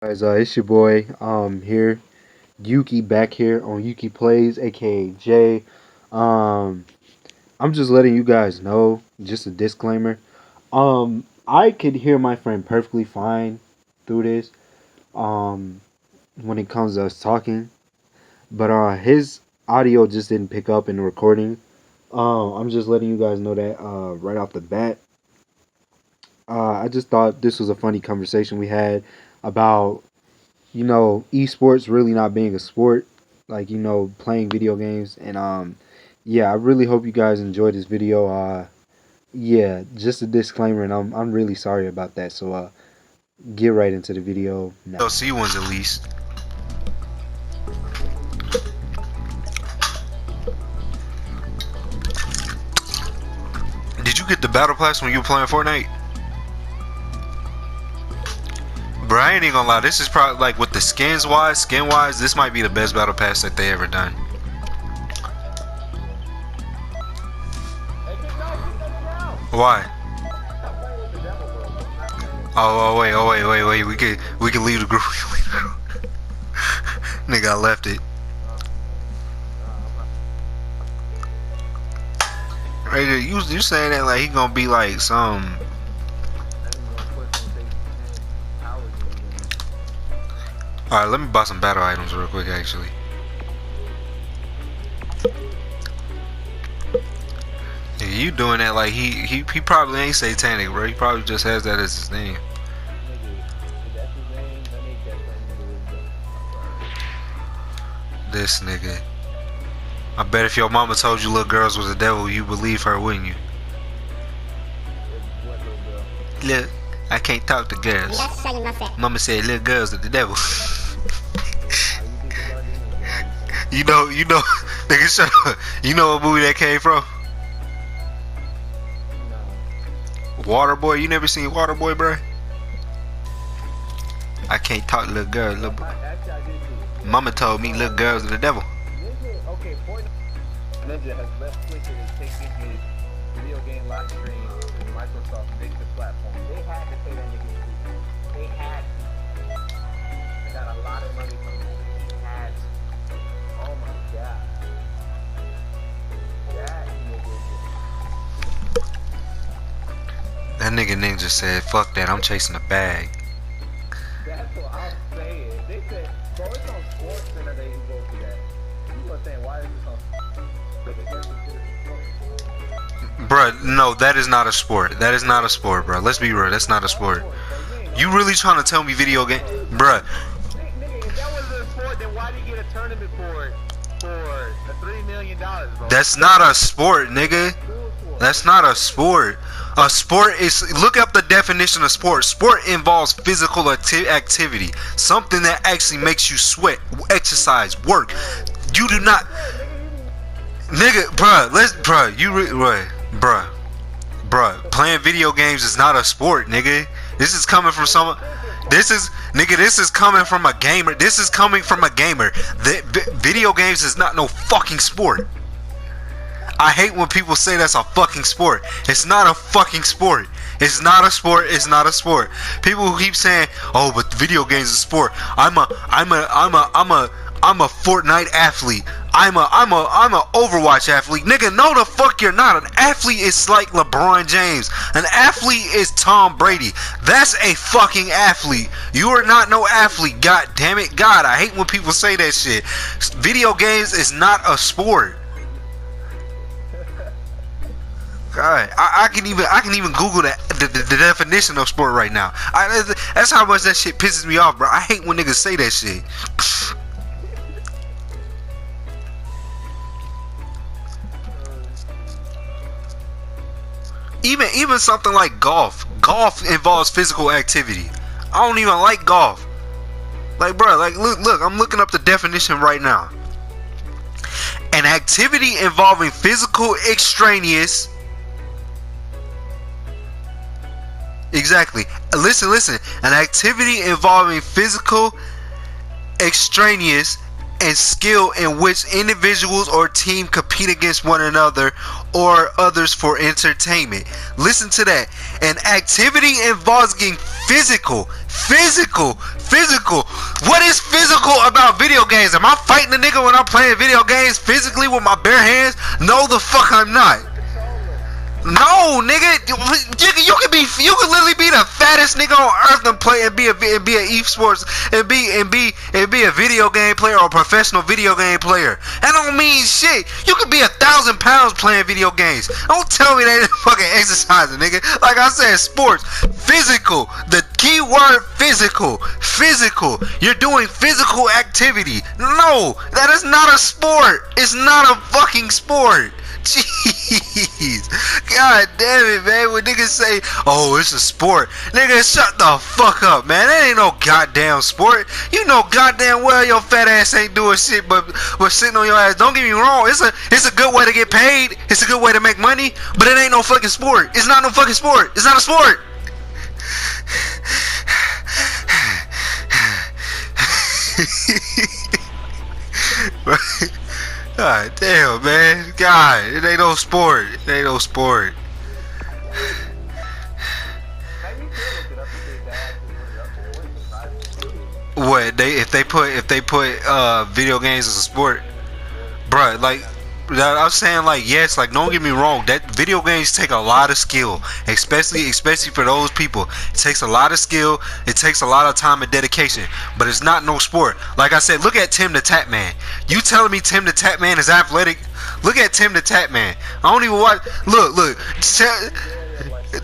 Guys, it's your boy here, Yuki, back here on Yuki Plays, aka Jay. Um, I'm just letting you guys know, just a disclaimer. I could hear my friend perfectly fine through this. Um, when it comes to us talking, but his audio just didn't pick up in the recording. I'm just letting you guys know that right off the bat. I just thought this was a funny conversation we had about esports really not being a sport, like playing video games. And yeah, I really hope you guys enjoyed this video. Yeah, just a disclaimer, and I'm really sorry about that. So get right into the video now. DLC ones at least. Did you get the battle pass when you were playing Fortnite? Bro, I ain't even gonna lie, this is probably, like, with the skin wise, this might be the best battle pass that they ever done. Why? Wait, we can leave the group. Nigga, I left it. Right there, you saying that like he gonna be like some. Alright, let me buy some battle items real quick actually. Yeah, you doing that like he probably ain't satanic, bro. He probably just has that as his name. This nigga. I bet if your mama told you little girls was the devil, you believe her, wouldn't you? Look, I can't talk to girls. Mama said little girls are the devil. you know, nigga, shut up. You know what movie that came from? Waterboy. You never seen Waterboy, bro? I can't talk to little girls. Mama told me little girls are the devil. Ninja has left Twitter to take his video game live stream to Microsoft Victor platform. They had to pay that nigga. They had to. They got a lot of money from it. They had to. Oh my god. That nigga Ninja said, fuck that, I'm chasing a bag. That's what I'm saying. They said, bro, it's on Sports Center they go to that. You are saying, why is this on? Bruh, no, that is not a sport. That is not a sport, bro. Let's be real. That's not a sport. You really trying to tell me video game, bruh? Nigga, if that was a sport, then why did you get a tournament for the $3 million, bro? That's not a sport, nigga. That's not a sport. A sport is, look up the definition of sport. Sport involves physical activity, something that actually makes you sweat, exercise, work. You do not, nigga, bruh, playing video games is not a sport, nigga. This is coming from someone. This is coming from a gamer. This is coming from a gamer. Video games is not no fucking sport. I hate when people say that's a fucking sport. It's not a fucking sport. It's not a sport. It's not a sport. People who keep saying, "Oh, but video games is a sport." I'm a Fortnite athlete. I'm a Overwatch athlete. Nigga, no the fuck you're not. An athlete is like LeBron James. An athlete is Tom Brady. That's a fucking athlete. You are not no athlete. God damn it. God, I hate when people say that shit. Video games is not a sport. God, I can even Google the definition of sport right now. That's how much that shit pisses me off, bro. I hate when niggas say that shit. Even something like golf. Golf involves physical activity. I don't even like golf. Like, bro, like look, I'm looking up the definition right now. An activity involving physical extraneous. Exactly. Listen. An activity involving physical extraneous and skill in which individuals or team compete against one another or others for entertainment. Listen to that. An activity involving Physical. What is physical about video games? Am I fighting a nigga when I'm playing video games physically with my bare hands? No, the fuck I'm not. No, nigga, you can literally be the fattest nigga on earth and play and be a esports and be a video game player or a professional video game player. That don't mean shit. You could be 1,000 pounds playing video games. Don't tell me that fucking exercising, nigga. Like I said, sports, physical. The key word physical. You're doing physical activity. No, that is not a sport. It's not a fucking sport. Jeez, god damn it, man. When niggas say, oh, it's a sport, nigga, shut the fuck up, man. That ain't no goddamn sport. You know goddamn well your fat ass ain't doing shit but sitting on your ass. Don't get me wrong, it's a good way to get paid, it's a good way to make money, but it ain't no fucking sport. It's not no fucking sport. It's not a sport. God damn, man. God, it ain't no sport. It ain't no sport. What if they put video games as a sport, bruh? Like I'm saying, like, yes, like, don't get me wrong, that video games take a lot of skill, especially for those people. It takes a lot of skill, it takes a lot of time and dedication, but it's not no sport. Like I said, look at Tim the Tap Man. You telling me Tim the Tap Man is athletic? Look at Tim the Tap Man. I don't even watch. Look.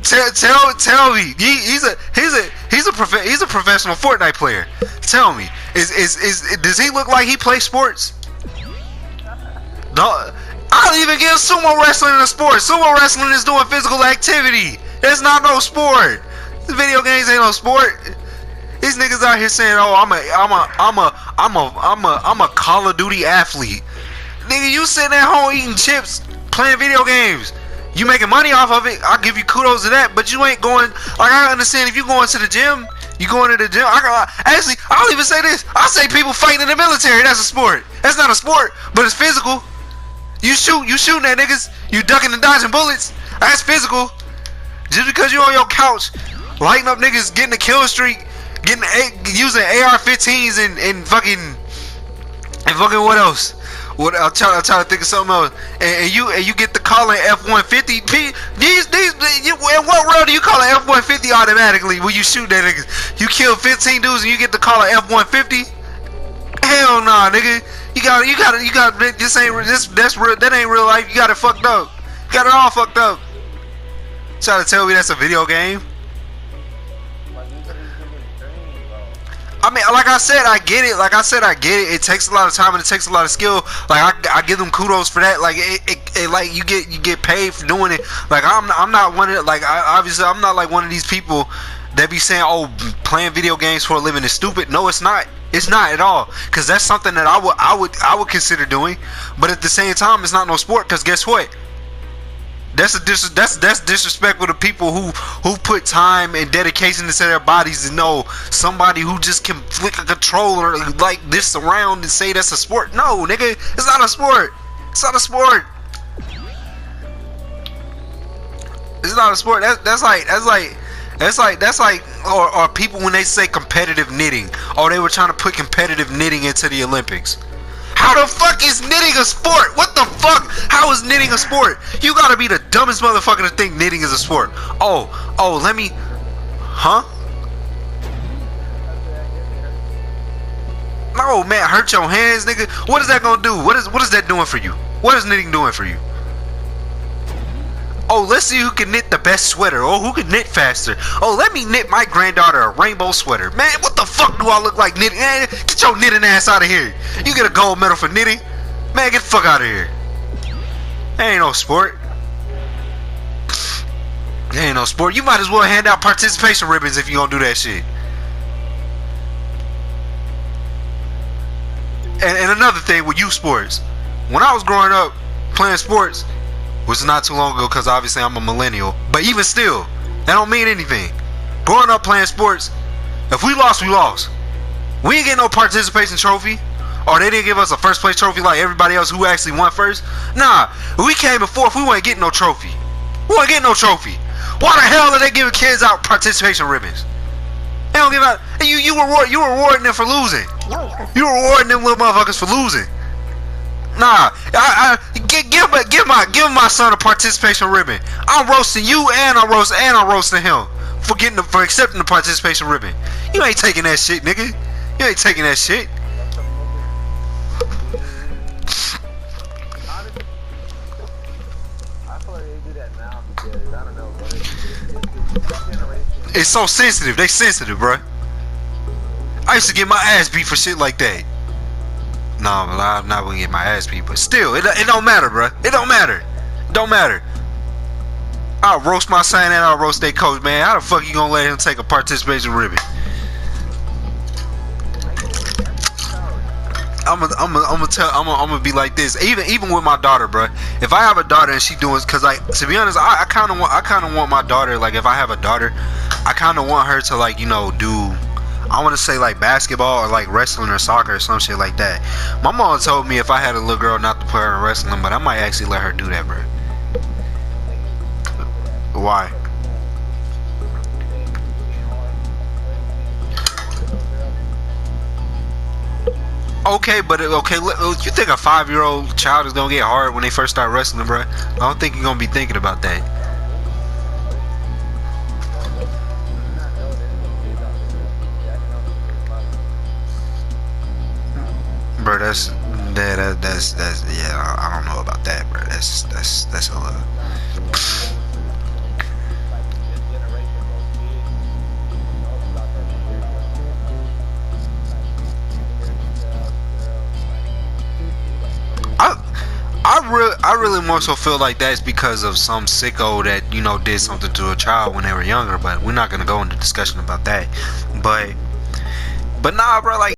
Tell me, he's a professional Fortnite player. Tell me, does he look like he plays sports? No, I don't even give sumo wrestling a sport. Sumo wrestling is doing physical activity. It's not no sport. The video games ain't no sport. These niggas out here saying, "Oh, I'm a Call of Duty athlete." Nigga, you sitting at home eating chips, playing video games. You making money off of it. I'll give you kudos to that. But you ain't going. Like, I understand if you going to the gym, you going to the gym. Actually, I'll even say this. I say people fighting in the military. That's a sport. That's not a sport, but it's physical. You shooting at niggas, you ducking and dodging bullets. That's physical. Just because you on your couch, lighting up niggas, getting a kill streak, using AR-15s and fucking what else? What I'm trying to think of something else. And you get the calling F-150. In what world do you call an F-150 automatically when you shoot that niggas? You kill 15 dudes and you get the call an F-150? Hell nah, nigga. You got that ain't real life. You got it fucked up. You got it all fucked up. Trying to tell me that's a video game? I mean, like I said, I get it. It takes a lot of time and it takes a lot of skill. Like I give them kudos for that. Like it like you get paid for doing it. Like I'm not one of, like, obviously I'm not like one of these people that be saying, oh, playing video games for a living is stupid. No, it's not. It's not at all, because that's something that I would consider doing, but at the same time, it's not no sport. Because guess what? That's disrespectful to people who put time and dedication into their bodies, and know somebody who just can flick a controller like this around and say that's a sport. No, nigga, it's not a sport. It's not a sport. It's not a sport. That's like or people when they say competitive knitting, or they were trying to put competitive knitting into the Olympics. How the fuck is knitting a sport? What the fuck? How is knitting a sport? You gotta be the dumbest motherfucker to think knitting is a sport. Oh, let me, huh? No, man, hurt your hands, nigga. What is that gonna do? What is that doing for you? What is knitting doing for you? Oh, let's see who can knit the best sweater. Oh, who can knit faster. Oh, let me knit my granddaughter a rainbow sweater. Man, what the fuck do I look like knitting? Man, get your knitting ass out of here. You get a gold medal for knitting? Man, get the fuck out of here. That ain't no sport. That ain't no sport. You might as well hand out participation ribbons if you gonna do that shit. And another thing with youth sports. When I was growing up playing sports, which is not too long ago, because obviously I'm a millennial, but even still, that don't mean anything. Growing up playing sports, if we lost, we lost. We ain't get no participation trophy, or they didn't give us a first place trophy like everybody else who actually won first. Nah, we came in fourth, we wasn't getting no trophy. We wasn't getting no trophy. Why the hell are they giving kids out participation ribbons? They don't give out. You rewarding them for losing. You rewarding them little motherfuckers for losing. Nah, give my son a participation ribbon. I'm roasting you and I'm roasting him for accepting the participation ribbon. You ain't taking that shit, nigga. You ain't taking that shit. It's so sensitive. They sensitive, bro. I used to get my ass beat for shit like that. No, I'm not gonna get my ass beat, but still, it don't matter, bro. It don't matter. Don't matter. I'll roast my son and I'll roast their coach, man. How the fuck you gonna let him take a participation ribbon? I'm gonna be like this. Even with my daughter, bro. If I have a daughter and she doing, cause like to be honest, I kind of want my daughter. Like if I have a daughter, I kind of want her to like do. I want to say like basketball or like wrestling or soccer or some shit like that. My mom told me if I had a little girl not to put her in wrestling, but I might actually let her do that, bro. Why? Okay, but okay, you think a 5-year-old child is gonna get hard when they first start wrestling, bro? I don't think you're gonna be thinking about that. Bro, that's yeah. I don't know about that, bro. That's a lot. I really more so feel like that's because of some sicko that did something to a child when they were younger. But we're not gonna go into discussion about that. But nah, bro. Like